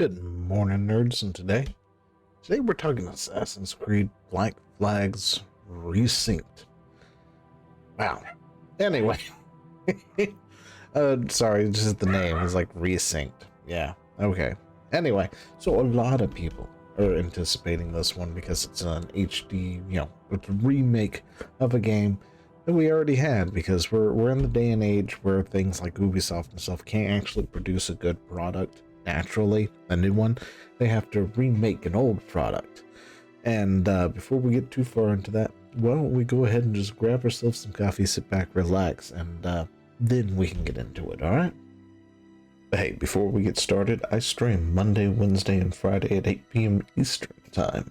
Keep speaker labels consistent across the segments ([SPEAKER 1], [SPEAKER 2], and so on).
[SPEAKER 1] Good morning, nerds, and today we're talking Assassin's Creed Black Flag's Resynced. Wow. Anyway, sorry, just the name is like Resynced. Yeah, okay. Anyway, so a lot of people are anticipating this one because it's an HD, it's a remake of a game that we already had, because we're in the day and age where things like Ubisoft and stuff can't actually produce a good product naturally, a new one. They have to remake an old product. And before we get too far into that, why don't we go ahead and just grab ourselves some coffee, sit back, relax, and then we can get into it, alright? But hey, before we get started, I stream Monday, Wednesday, and Friday at 8 p.m. Eastern Time.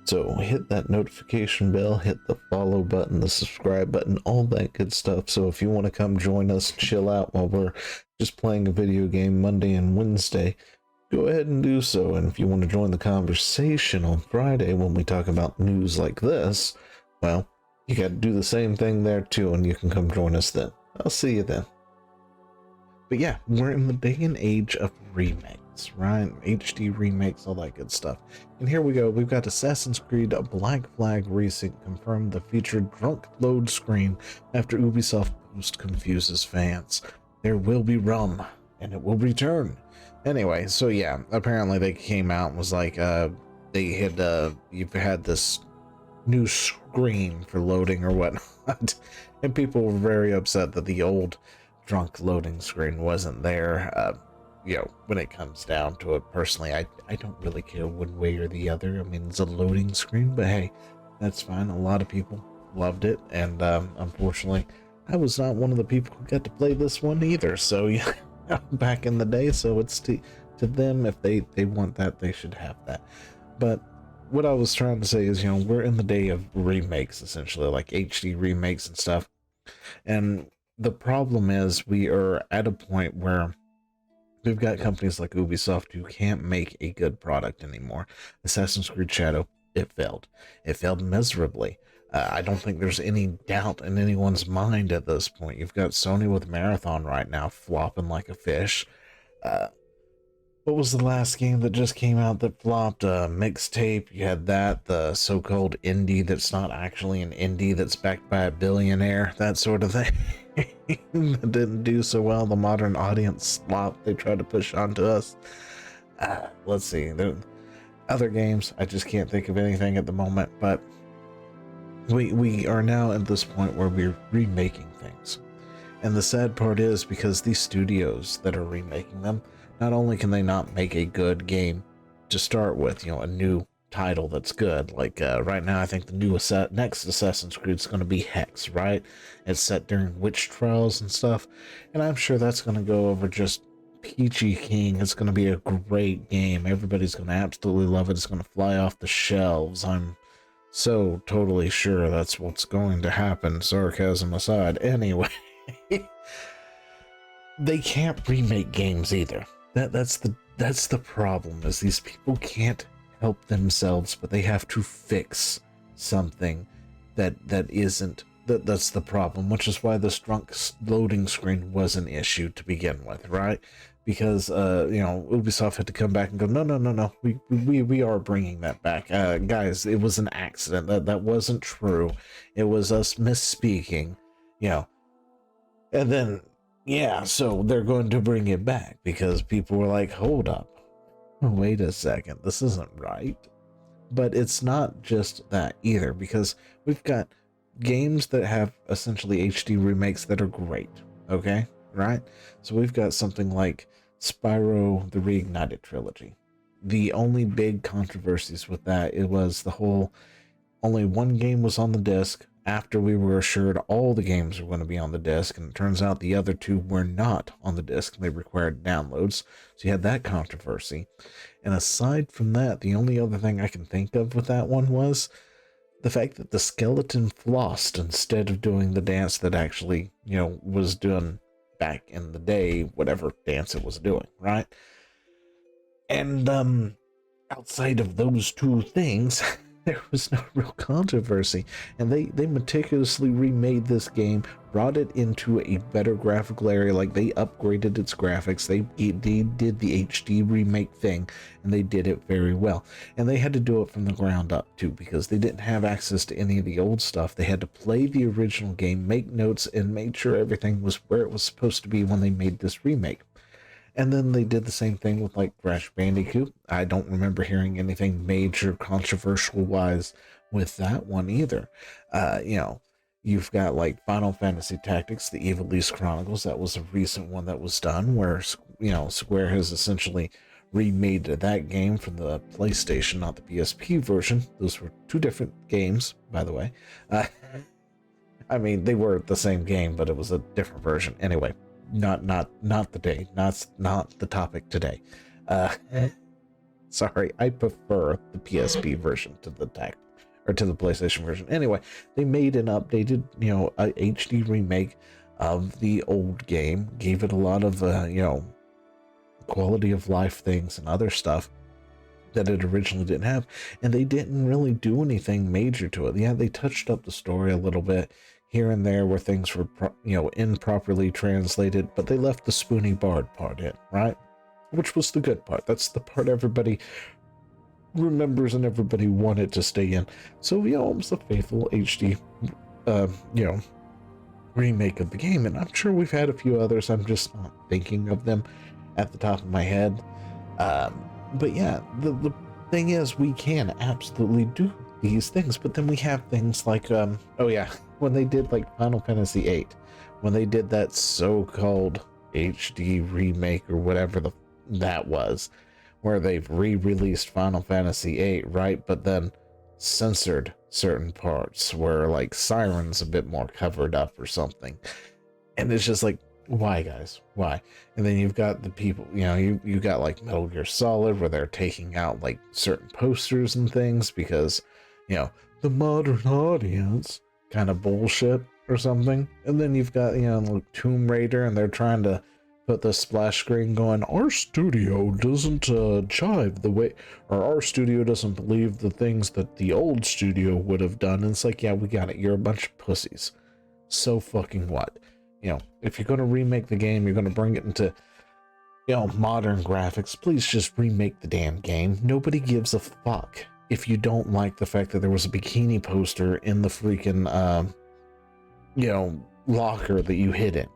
[SPEAKER 1] So hit that notification bell, hit the follow button, the subscribe button, all that good stuff. So if you want to come join us, chill out while we're just playing a video game Monday and Wednesday, go ahead and do so. And if you want to join the conversation on Friday when we talk about news like this, well, you got to do the same thing there too, and you can come join us then. I'll see you then. But yeah, we're in the day and age of remakes, right? HD remakes, all that good stuff. And here we go. We've got Assassin's Creed Black Flag Resynced confirmed the featured drunk load screen after Ubisoft post confuses fans. There will be rum, and it will return. Anyway, so yeah, apparently they came out and was like, you've had this new screen for loading or whatnot. And people were very upset that the old drunk loading screen wasn't there. When it comes down to it, personally, I don't really care one way or the other. I mean, it's a loading screen, but hey, that's fine. A lot of people loved it, and unfortunately, I was not one of the people who got to play this one either. So yeah, back in the day, so it's to them. If they want that, they should have that. But what I was trying to say is, we're in the day of remakes, essentially, like HD remakes and stuff. And the problem is we are at a point where we've got companies like Ubisoft who can't make a good product anymore. Assassin's Creed Shadow, it failed. It failed miserably. I don't think there's any doubt in anyone's mind at this point. You've got Sony with Marathon right now flopping like a fish. What was the last game that just came out that flopped? Mixtape. You had that, the so-called indie that's not actually an indie that's backed by a billionaire, that sort of thing. That didn't do so well. The modern audience slop they tried to push onto us. Let's see. There other games, I just can't think of anything at the moment, but we are now at this point where we're remaking things. And the sad part is, because these studios that are remaking them, not only can they not make a good game to start with, a new title that's good. Like right now, I think the new next Assassin's Creed is going to be Hex, right? It's set during witch trials and stuff, and I'm sure that's going to go over just peachy keen. It's going to be a great game. Everybody's going to absolutely love it. It's going to fly off the shelves. I'm so totally sure that's what's going to happen, sarcasm aside. Anyway, they can't remake games either. That's the problem, is these people can't help themselves, but they have to fix something that's the problem, which is why this drunk loading screen was an issue to begin with, right? Because Ubisoft had to come back and go, no, we are bringing that back, guys. It was an accident. That wasn't true. It was us misspeaking, and then so they're going to bring it back because people were like, hold up, wait a second, this isn't right. But it's not just that either, because we've got games that have essentially HD remakes that are great, okay, right? So we've got something like Spyro the Reignited trilogy. The only big controversies with that, it was the whole only one game was on the disc after we were assured all the games were going to be on the disc, and it turns out the other two were not on the disc. They required downloads, so you had that controversy. And aside from that, the only other thing I can think of with that one was the fact that the skeleton flossed instead of doing the dance that actually, was done back in the day, whatever dance it was doing, right? And outside of those two things, there was no real controversy, and they meticulously remade this game, brought it into a better graphical area. Like, they upgraded its graphics, they did the HD remake thing, and they did it very well. And they had to do it from the ground up too, because they didn't have access to any of the old stuff. They had to play the original game, make notes, and make sure everything was where it was supposed to be when they made this remake. And then they did the same thing with like Crash Bandicoot. I don't remember hearing anything major controversial wise with that one either. You've got like Final Fantasy Tactics, the Ivalice Chronicles. That was a recent one that was done where, Square has essentially remade that game from the PlayStation, not the PSP version. Those were two different games, by the way. I mean, they were the same game, but it was a different version. Anyway, not the day, not the topic today. Sorry, I prefer the PSP version to the to the PlayStation version. Anyway, they made an updated, a HD remake of the old game, gave it a lot of, quality of life things and other stuff that it originally didn't have, and they didn't really do anything major to it. Yeah, they touched up the story a little bit here and there where things were, improperly translated, but they left the Spoony Bard part in, right? Which was the good part. That's the part everybody remembers and everybody wanted to stay in. So, it was a faithful HD, remake of the game, and I'm sure we've had a few others. I'm just not thinking of them at the top of my head. But yeah, the thing is, we can absolutely do these things, but then we have things like, when they did like Final Fantasy VIII, when they did that so-called HD remake or whatever that was, where they've re-released Final Fantasy VIII, right? But then censored certain parts where like Siren's a bit more covered up or something. And it's just like, why, guys? Why? And then you've got the people, you got like Metal Gear Solid where they're taking out like certain posters and things because, the modern audience kind of bullshit or something. And then you've got, like Tomb Raider, and they're trying to put the splash screen going, our studio doesn't jive the way, or our studio doesn't believe the things that the old studio would have done. And it's like, yeah, we got it. You're a bunch of pussies. So fucking what? If you're going to remake the game, you're going to bring it into, modern graphics, please just remake the damn game. Nobody gives a fuck if you don't like the fact that there was a bikini poster in the freaking, locker that you hid in.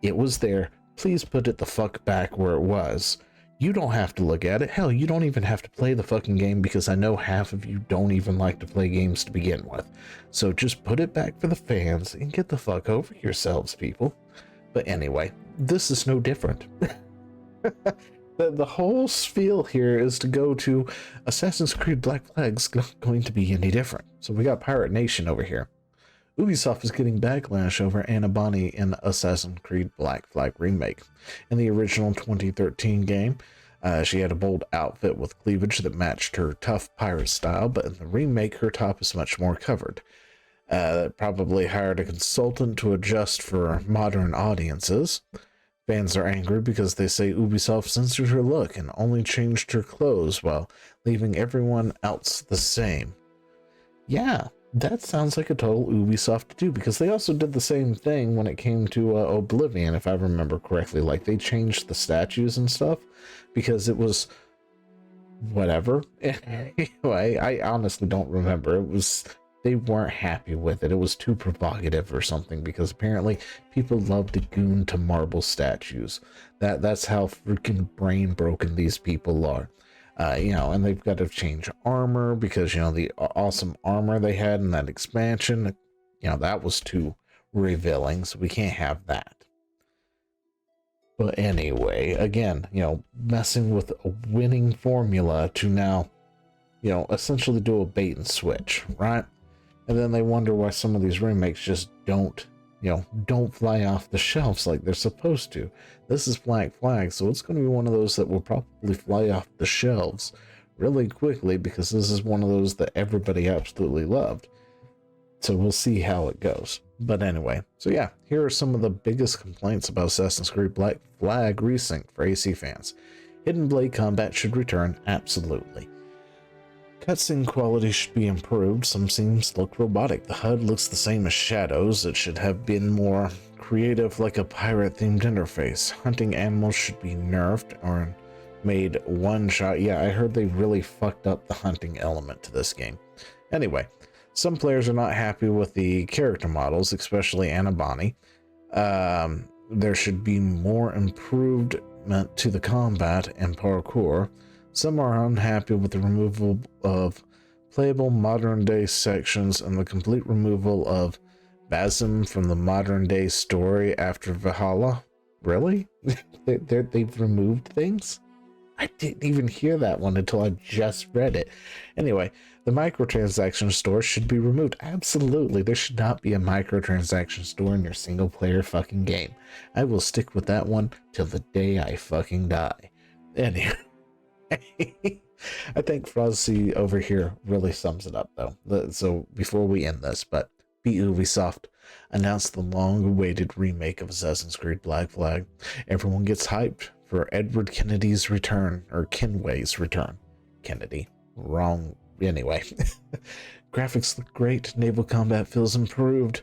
[SPEAKER 1] It was there. Please put it the fuck back where it was. You don't have to look at it. Hell, you don't even have to play the fucking game, because I know half of you don't even like to play games to begin with. So just put it back for the fans and get the fuck over yourselves, people. But anyway, this is no different. The whole spiel here is to go to Assassin's Creed Black Flag's going to be any different. So we got Pirate Nation over here. Ubisoft is getting backlash over Anna Bonny in Assassin's Creed Black Flag Remake. In the original 2013 game, she had a bold outfit with cleavage that matched her tough pirate style, but in the remake, her top is much more covered. Probably hired a consultant to adjust for modern audiences. Fans are angry because they say Ubisoft censored her look and only changed her clothes while leaving everyone else the same. Yeah, that sounds like a total Ubisoft to do, because they also did the same thing when it came to Oblivion, if I remember correctly. Like, they changed the statues and stuff because it was whatever. Anyway, I honestly don't remember. They weren't happy with it. It was too provocative or something, because apparently people love to goon to marble statues. That's how freaking brain broken these people are. And they've got to change armor because, the awesome armor they had in that expansion, that was too revealing, so we can't have that. But anyway, again, messing with a winning formula to now, essentially do a bait and switch, right? And then they wonder why some of these remakes just don't fly off the shelves like they're supposed to. This is Black Flag, so it's going to be one of those that will probably fly off the shelves really quickly, because this is one of those that everybody absolutely loved. So we'll see how it goes. But anyway, so yeah, here are some of the biggest complaints about Assassin's Creed Black Flag Resync for AC fans. Hidden blade combat should return, absolutely. Cutscene quality should be improved. Some scenes look robotic. The HUD looks the same as Shadows. It should have been more creative, like a pirate-themed interface. Hunting animals should be nerfed or made one shot. Yeah, I heard they really fucked up the hunting element to this game. Anyway, some players are not happy with the character models, especially Anna Bonnie. There should be more improvement to the combat and parkour. Some are unhappy with the removal of playable modern-day sections and the complete removal of Basim from the modern-day story after Valhalla. Really? They've removed things? I didn't even hear that one until I just read it. Anyway, the microtransaction store should be removed. Absolutely, there should not be a microtransaction store in your single-player fucking game. I will stick with that one till the day I fucking die. Anyway. I think Frosty over here really sums it up, though. So before we end this, but Ubisoft announced the long-awaited remake of Assassin's Creed Black Flag. Everyone gets hyped for Edward Kennedy's return, or Kenway's return. Kennedy. Wrong. Anyway. Graphics look great. Naval combat feels improved.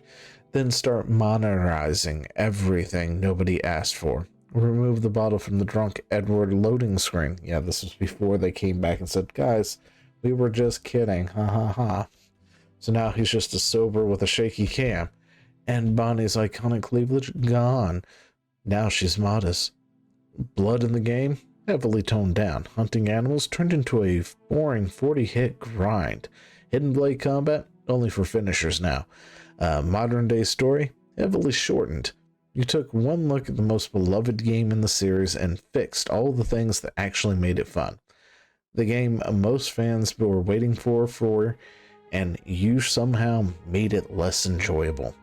[SPEAKER 1] Then start modernizing everything nobody asked for. Remove the bottle from the drunk Edward loading screen. Yeah, this was before they came back and said, guys, we were just kidding. Ha ha ha. So now he's just a sober with a shaky cam. And Bonnie's iconic cleavage gone. Now she's modest. Blood in the game? Heavily toned down. Hunting animals turned into a boring 40-hit grind. Hidden blade combat? Only for finishers now. Modern day story? Heavily shortened. You took one look at the most beloved game in the series and fixed all the things that actually made it fun. The game most fans were waiting for, and you somehow made it less enjoyable.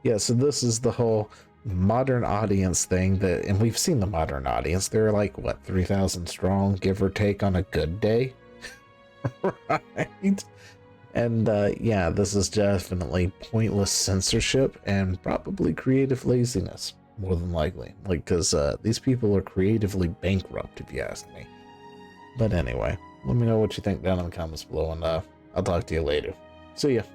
[SPEAKER 1] Yeah, so this is the whole modern audience thing and we've seen the modern audience. They're like, what, 3,000 strong, give or take on a good day? Right? And yeah, this is definitely pointless censorship and probably creative laziness, more than likely. Like, because these people are creatively bankrupt, if you ask me. But anyway, let me know what you think down in the comments below, and I'll talk to you later. See ya.